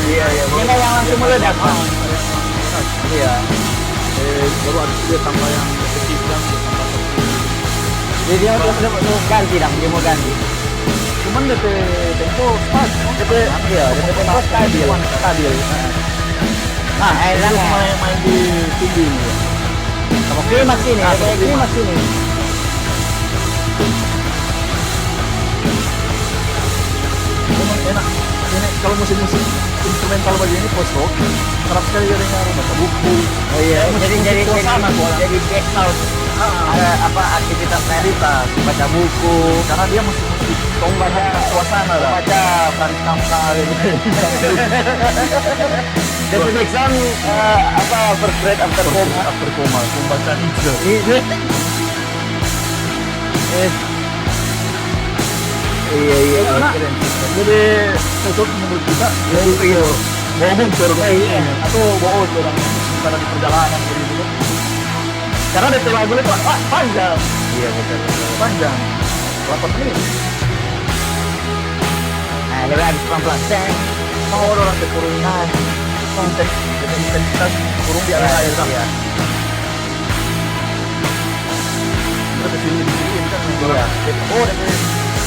A: Iya. Ini yang langsung meledak kan? Iya.
B: Baru ada dia tambah yang efektif kan.
A: Jadi dia mau ganti dong, dia mau ganti.
B: Cuman DP tempo pas,
A: DP tempo stabil. Nah, enak
B: main di tinggi.
A: sama klimaks ini, klimaks ini.
B: Memang enak. Ini kalau musik-musik instrumental begini post rock kerap sekali dia dengar baca buku.
A: Oh iya, jadi
B: suasana soalnya.
A: jadi background ada apa aktivitas baca buku,
B: Karena dia musik baca suasana dah.
A: baca Franz Kafka gitu. Jadi background apa first grade after coma.
B: After koma, membaca Nietzsche.
A: Iya.
B: Karena jadi cocok menurut kita
A: Iya.
B: bohong orang
A: Iya.
B: atau bohong orang karena di perjalanan gitu. Karena DP lagu itu panjang,
A: Iya betul.
B: panjang. 8 menit.
A: Nah, lebih habis pelan-pelan.
B: Mau orang kurung konteks dengan intensitas kurung di area air kan.
A: Iya.
B: Terus di sini kan
A: Iya.
B: oh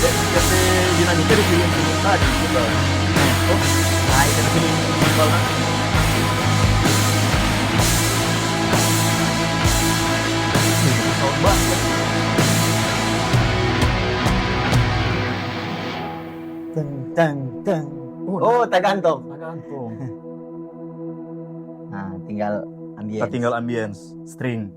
B: DP dinamika di film tadi gitu. Oh,
A: Nah, itu
B: di sini misalnya sound banget.
A: teng. Oh, tergantung.
B: Tergantung.
A: Nah, tinggal ambience.
B: Kita tinggal ambience, string.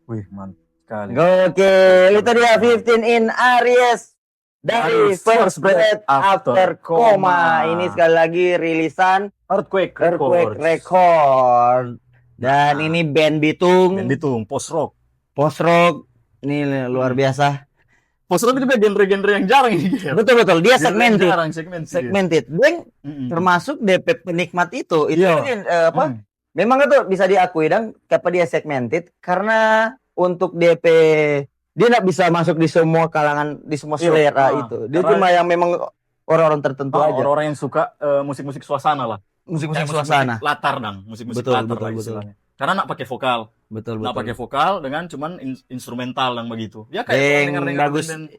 B: Wih, mantap sekali.
A: Gokil, itu dia 15 in Aries dari First Breath After Coma. Ini sekali lagi rilisan
B: Earthquake
A: Earthquake
B: Records.
A: Record. Dan
B: Nah.
A: ini band Bitung,
B: Band Bitung, post rock.
A: post rock. Ini luar biasa.
B: Post rock juga genre-genre yang jarang ini. Ger.
A: Betul, dia
B: Genre yang
A: segmented.
B: jarang, segmented.
A: Dan
B: Mm-mm.
A: termasuk DP penikmat itu
B: Iya.
A: apa?
B: Hmm.
A: Memang itu bisa diakui dan kenapa dia segmented karena untuk DP dia nggak bisa masuk di semua kalangan, di semua
B: Iya,
A: selera
B: ah,
A: itu. Dia
B: karena-
A: cuma yang memang orang-orang tertentu aja.
B: Orang-orang yang suka musik-musik suasana lah.
A: Musik-musik
B: Musik-musik
A: suasana.
B: latar dang, musik-musik
A: Betul,
B: latar
A: betul,
B: lah
A: betul.
B: istilahnya. Karena nak pakai vokal,
A: Betul.
B: nak pakai vokal dengan cuman instrumental yang begitu. Ya kayak
A: Yang
B: dengar-dengar
A: bagus.
B: band-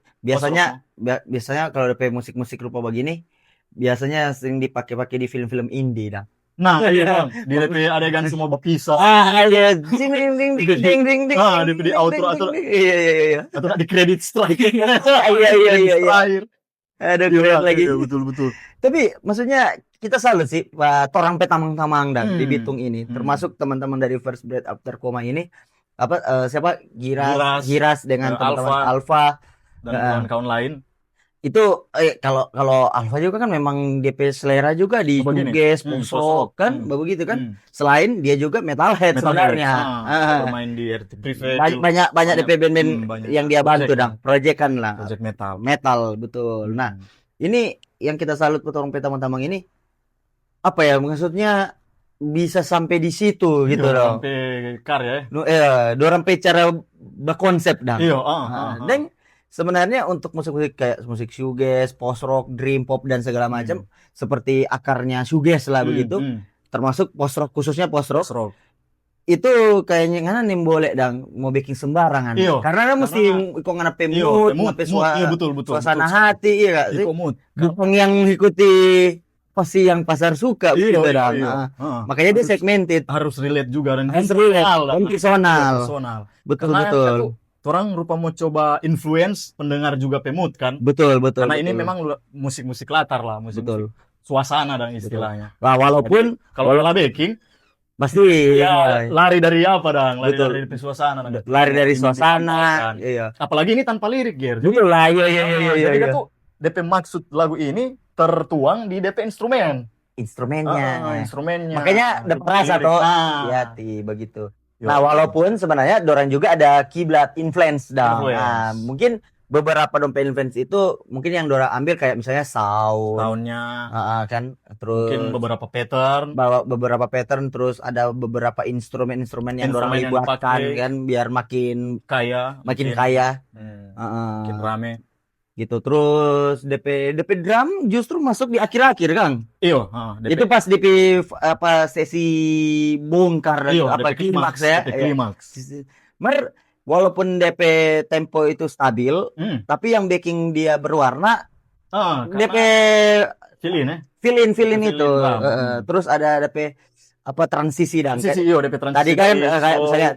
A: Biasanya kalau DP musik-musik rupa begini biasanya sering dipakai-pakai di film-film indie dah.
B: Nah, iya. Di DP adegan semua berpisah.
A: Iya. Ding.
B: Ah, di outro.
A: Iya.
B: Atau nak di credit strike.
A: Iya.
B: Terakhir.
A: Aduh,
B: Iya,
A: keren lagi.
B: iya, betul.
A: Tapi maksudnya kita salut sih Pak Torang Petamang-tamang dan di
B: Hmm.
A: Bitung ini,
B: Hmm.
A: termasuk teman-teman dari First Breath After Coma ini siapa
B: Giras,
A: Giras dengan teman-teman
B: Alpha.
A: Alpha
B: Dan kawan-kawan lain.
A: itu kalau Alpha juga kan memang DP selera juga di
B: Begini.
A: shoegaze,
B: Hmm,
A: post rock kan begitu kan.
B: Hmm.
A: Selain dia juga metalhead sebenarnya.
B: Bermain di RT Private.
A: Banyak DP band-band
B: banyak.
A: yang dia bantu
B: Project.
A: dong, proyekan lah.
B: Project metal.
A: Metal betul. Nah, ini yang kita salut Torang Petamang-tamang ini apa ya maksudnya bisa sampai di situ gitu loh.
B: Sampai karya.
A: Dorang cara berkonsep dah.
B: Iya,
A: Dan sebenarnya untuk musik-musik kayak musik shoegaze, post rock, dream pop dan segala macam seperti akarnya shoegaze lah begitu, termasuk post rock khususnya post rock
B: Rock.
A: itu kayaknya ngana nih boleh dang mau bikin sembarangan.
B: Iya,
A: Karena mesti kok ngana mood, ngapain
B: iya, betul.
A: suasana hati iya gak sih?
B: Iko mood.
A: Bukan yang mengikuti pasti yang pasar suka
B: Iya,
A: gitu
B: iya,
A: dang.
B: iya.
A: Makanya dia segmented.
B: Harus relate juga dan
A: Harus relate,
B: lah.
A: dan personal.
B: Personal.
A: Betul.
B: Orang rupa mau coba influence pendengar juga pemut kan.
A: Betul.
B: Karena ini memang musik-musik latar lah, musik
A: betul.
B: suasana dan istilahnya.
A: Nah, walaupun
B: Kalau lah backing,
A: pasti
B: ya lari dari apa dang? Lari
A: Betul.
B: dari suasana. Dang.
A: lari dari
B: Ini
A: suasana.
B: kan.
A: Iya.
B: Apalagi ini tanpa lirik, Ger.
A: Betul lah, iya.
B: Jadi kan tuh DP maksud lagu ini tertuang di DP instrumen.
A: Instrumennya.
B: Instrumennya.
A: Makanya ada perasa
B: lirik.
A: toh.
B: Nah.
A: Hati begitu.
B: Yo.
A: Nah, walaupun sebenarnya dorang juga ada kiblat influence dah.
B: Influence.
A: Nah, mungkin beberapa dompet influence itu mungkin yang dorang ambil kayak misalnya sound,
B: tahunnya
A: kan, terus
B: mungkin beberapa pattern.
A: bawa beberapa pattern, terus ada beberapa instrumen-instrumen yang dorang
B: Instrumen yang
A: dibuatkan
B: dipakai.
A: kan biar makin
B: Kaya,
A: makin
B: mungkin.
A: kaya.
B: Makin rame.
A: Gitu. Terus DP drum justru masuk di akhir-akhir, Kang.
B: Iyo,
A: Itu pas DP sesi bongkar
B: iyo,
A: apa
B: DP
A: klimaks ya.
B: DP klimaks.
A: Walaupun DP tempo itu stabil, tapi yang backing dia berwarna, DP
B: Filin ya.
A: fill in
B: Fill-in
A: itu.
B: drum.
A: Terus ada DP transisi dan
B: Transisi, iyo, DP transisi.
A: tadi kan
B: dari
A: kayak
B: soul.
A: misalnya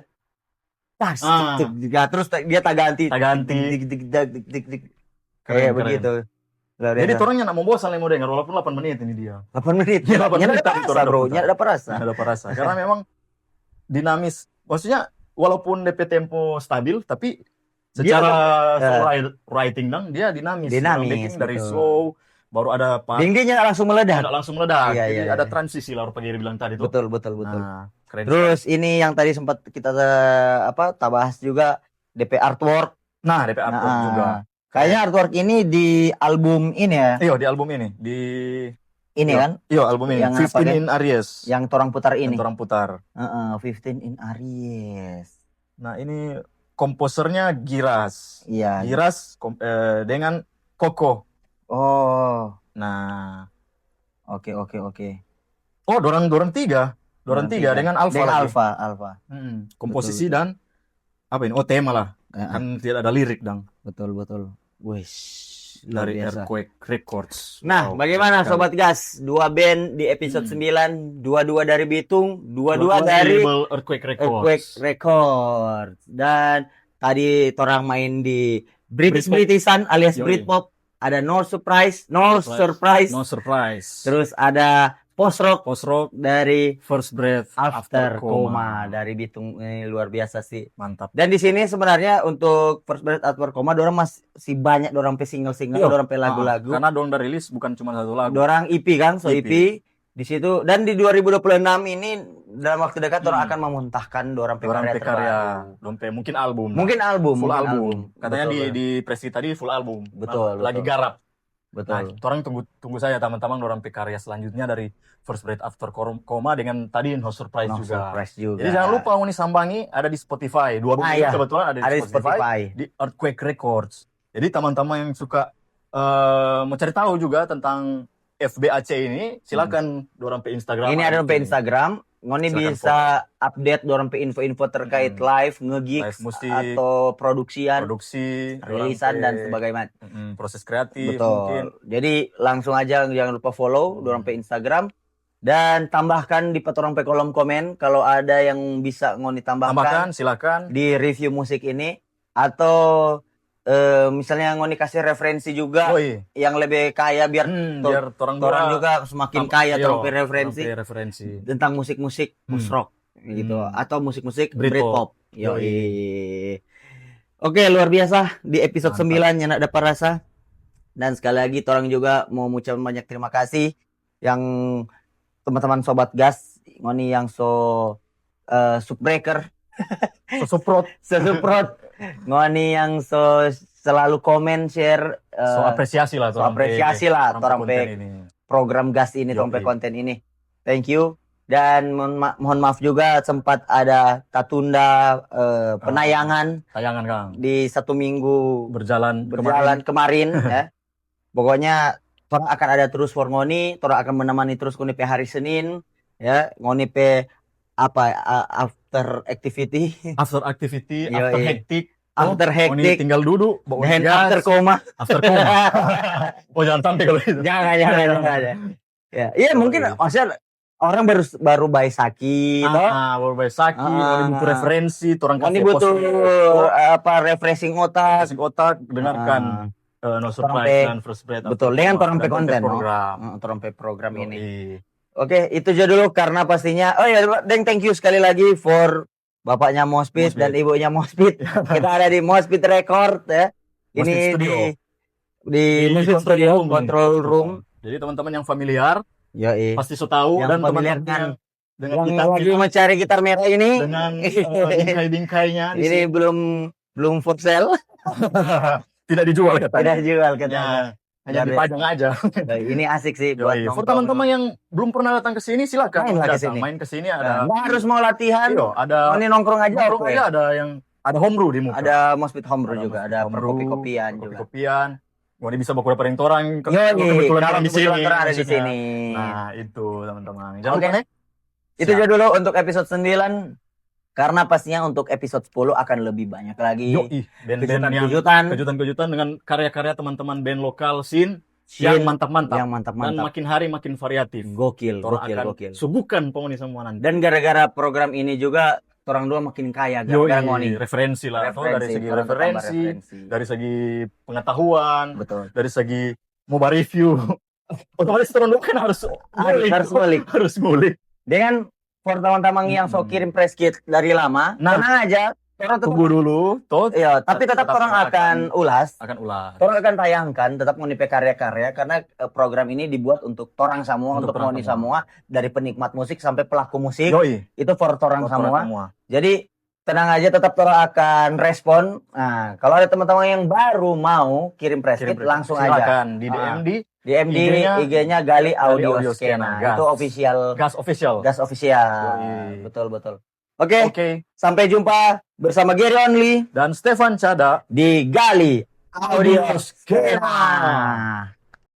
A: tas terus dia tak ganti
B: Tak ganti.
A: kayak
B: Keren.
A: begitu. Luar
B: Jadi
A: biasa.
B: orangnya nak membosan yang mau dengar walaupun 8 menit ini dia.
A: 8 menit.
B: Iya, 8
A: Nyala
B: menit
A: ada
B: tadi
A: perasa,
B: orang
A: bro.
B: putar.
A: Nyala ada perasa.
B: Ada perasa. Karena memang dinamis. Maksudnya walaupun DP tempo stabil tapi
A: Dia
B: secara
A: tetap,
B: writing dang dia dinamis.
A: Dinamis,
B: Orang bikin dari
A: betul.
B: slow baru ada part
A: Dingginya langsung meledak.
B: ada langsung meledak.
A: Iya,
B: Jadi
A: iya,
B: ada
A: iya.
B: transisi lah orang Pagiri bilang tadi tuh.
A: Betul.
B: Nah, keren
A: Terus ini yang tadi sempat kita tak bahas juga DP artwork.
B: sekali. Nah, DP artwork
A: Nah,
B: juga.
A: kayaknya artwork ini di album ini ya.
B: Iya, di album ini. Di
A: Ini
B: iya,
A: kan
B: Iya, album ini.
A: Yang apa
B: 15
A: kan?
B: in Aries.
A: yang torang putar
B: Yang
A: ini.
B: orang putar.
A: 15 in Aries.
B: Nah, ini komposernya Giras.
A: Iya.
B: Giras dengan Koko.
A: Oh,
B: Nah,
A: oke.
B: oh, dorang tiga. Dorang tiga dengan Alfa
A: Dengan
B: lagi.
A: Alfa.
B: Komposisi dan apa ini? Oh, tema lah.
A: Ya,
B: Kan tidak ada lirik dang
A: betul. Wih, luar
B: dari
A: biasa.
B: Earthquake Records.
A: Nah,
B: Wow,
A: bagaimana
B: keren
A: Sobat Gas? 2 band di episode 9, 22 dari Bitung, 22 dari
B: label Earthquake Records.
A: Earthquake Records. Dan tadi torang main di Britishan alias
B: Yoi.
A: Britpop. Ada No Surprise.
B: No Surprise.
A: Terus ada Post Rock
B: Post Rock
A: dari
B: First Breath
A: After Coma dari Bitung. Ini luar biasa sih.
B: Mantap.
A: Dan di sini sebenarnya untuk First Breath After Coma dorang masih banyak dorang pe single-single,
B: Iya.
A: dorang pe lagu-lagu.
B: Karena dong udah rilis bukan cuma satu lagu.
A: Dorang EP kan, so
B: EP.
A: EP di situ. Dan di 2026 ini dalam waktu dekat dorang akan memuntahkan dorang pe
B: Orang
A: karya
B: karya
A: terbaru.
B: dompe mungkin album.
A: Mungkin album,
B: full
A: mungkin
B: album. Katanya
A: Betul,
B: di presi tadi full album.
A: Betul,
B: Lagi
A: betul.
B: garap.
A: betul.
B: Nah, orang tunggu saya teman-teman orang karya selanjutnya dari First Breath After Coma dengan tadi No Surprise
A: No
B: juga.
A: Surprise juga.
B: Jadi jangan lupa Uni Sambangi ada di Spotify. Dua album
A: Ah,
B: ini
A: iya.
B: kebetulan ada
A: Ada
B: di
A: di
B: Spotify,
A: Spotify.
B: di Earthquake Records. Jadi teman-teman yang suka mau cari tahu juga tentang FBAC ini, silakan dorang pe Instagram.
A: Ini ada pe Instagram. Ngoni
B: Silakan
A: bisa update dorang pe info-info terkait live, nge-gigs,
B: Live musik,
A: atau produksian,
B: produksi,
A: rilisan dan sebagainya.
B: proses kreatif
A: Betul.
B: mungkin.
A: Jadi langsung aja jangan lupa follow dorang pe Instagram dan tambahkan di orang pe kolom komen kalau ada yang bisa ngoni tambahkan
B: Silakan.
A: di review musik ini atau misalnya ngoni kasih referensi juga
B: Oh iya.
A: yang lebih kaya biar
B: Biar
A: orang juga semakin kaya dorang pe
B: referensi.
A: referensi tentang musik-musik post rock gitu atau musik-musik
B: Britpop.
A: Britpop. Yoi. Oke, luar biasa di episode 9 yang ada rasa. Dan sekali lagi orang juga mau mengucapkan banyak terima kasih yang teman-teman Sobat Gas ngoni yang subbreaker,
B: Support,
A: sesuprot ngoni yang selalu komen, share
B: apresiasi lah.
A: apresiasi lah orang pe
B: ini.
A: program Gas ini,
B: Yoi.
A: orang pe konten ini. Thank you. Dan mohon maaf juga sempat ada tatunda penayangan
B: Tayangan Kang.
A: di 1 minggu
B: Berjalan
A: kemarin ya. Pokoknya orang akan ada terus for ngoni, orang akan menemani terus ngoni pe hari Senin ya, ngoni pe after activity,
B: After activity,
A: Yoi.
B: after hectic.
A: after
B: Ini
A: hectic,
B: tinggal duduk, bawa
A: dan
B: gas,
A: after koma.
B: after coma. Oh jangan sampai kalau itu.
A: jangan. Ya, iya mungkin maksudnya orang baru bayi sakit, toh.
B: Baru bayi sakit, ngoni butuh referensi, orang
A: Ngoni
B: kasih
A: butuh refreshing otak.
B: kasih otak, dengarkan No Surprise
A: pe-
B: dan First Breath.
A: Betul, dengan orang pe
B: Dan
A: konten, no?
B: program.
A: Orang pe program ini.
B: Yoi.
A: Oke, itu aja dulu karena pastinya. Oh ya, Deng, thank you sekali lagi for bapaknya Mospit
B: Mospit.
A: dan ibunya Mospit. Kita ada di Mospit Record ya.
B: Mospit
A: Ini
B: Studio.
A: di Mospit
B: Control
A: Studio
B: Room.
A: Control Room.
B: Jadi teman-teman yang familiar
A: Yoi.
B: pasti so tahu
A: Yang
B: dan
A: familiar
B: teman-teman
A: kan.
B: dengan
A: Yang
B: kita
A: lagi mencari gitar merah ini.
B: dengan bingkai-bingkainya di
A: Ini
B: sini.
A: belum for sale.
B: Tidak dijual
A: Tidak
B: katanya.
A: jual katanya.
B: Hanya
A: Dari-
B: dipajang aja.
A: Nah, ini asik sih buat
B: Yoi. For
A: nongkrong.
B: teman-teman yang belum pernah datang ke sini silakan
A: Main lah ke
B: datang.
A: sini.
B: Main ke sini
A: Nah,
B: ada
A: nggak harus mau latihan.
B: Iya, ada
A: Oh, ini nongkrong aja.
B: nongkrong
A: oke.
B: aja, ada home brew di muka.
A: Ada Mospit Homebrew juga,
B: Mospit
A: ada
B: Homebrew,
A: perkopi-kopian juga.
B: Kopi-kopian. Mau bisa baku dapat yang orang
A: Yoi,
B: kebetulan
A: kalau
B: orang di sini.
A: kebetulan ada di
B: maksudnya.
A: sini.
B: Nah, itu teman-teman. Jangan
A: Oke.
B: lupa nih.
A: Itu aja dulu untuk episode 9. Karena pastinya untuk episode 10 akan lebih banyak lagi
B: Yoi, band-band yang
A: kejutan-kejutan
B: kejutan-kejutan dengan karya-karya teman-teman band lokal scene
A: yang
B: yang mantap-mantap dan
A: mantap-mantap.
B: makin hari makin variatif.
A: Gokil,
B: Orang
A: gokil,
B: akan
A: gokil.
B: suguhkan penghuni semua nanti.
A: Dan gara-gara program ini juga orang dua makin kaya gara-gara ngoni.
B: Referensi lah, atau dari segi
A: orang tambah
B: referensi, dari segi pengetahuan,
A: Betul.
B: dari segi mau review. Otomatis turun dulu kan harus
A: Harus ngulik.
B: harus ngulik.
A: Dengan for teman-teman yang so kirim press kit dari lama,
B: Nah.
A: tenang aja. Orang tetap,
B: Tunggu dulu, toh
A: iya, tapi tetap orang akan ulas.
B: akan ulas.
A: Orang akan tayangkan tetap menipe karya-karya karena program ini dibuat untuk torang semua, untuk
B: torang
A: moni
B: semua.
A: semua dari penikmat musik sampai pelaku musik.
B: Yoi.
A: Itu for torang
B: Torang
A: semua. Jadi tenang aja tetap torang akan respon. Nah, kalau ada teman-teman yang baru mau kirim press kit langsung aja.
B: Silakan di DM
A: Ah.
B: di
A: DM di
B: IG-nya
A: IG-nya Gali Audio
B: Audio
A: Skena.
B: Skena,
A: Itu
B: gas.
A: official,
B: Gas official.
A: gas official.
B: Yoi.
A: Betul. Oke,
B: Oke.
A: sampai jumpa bersama Gary Only
B: Dan Stefan Cada
A: di Gali Audio
B: Audio
A: Skena.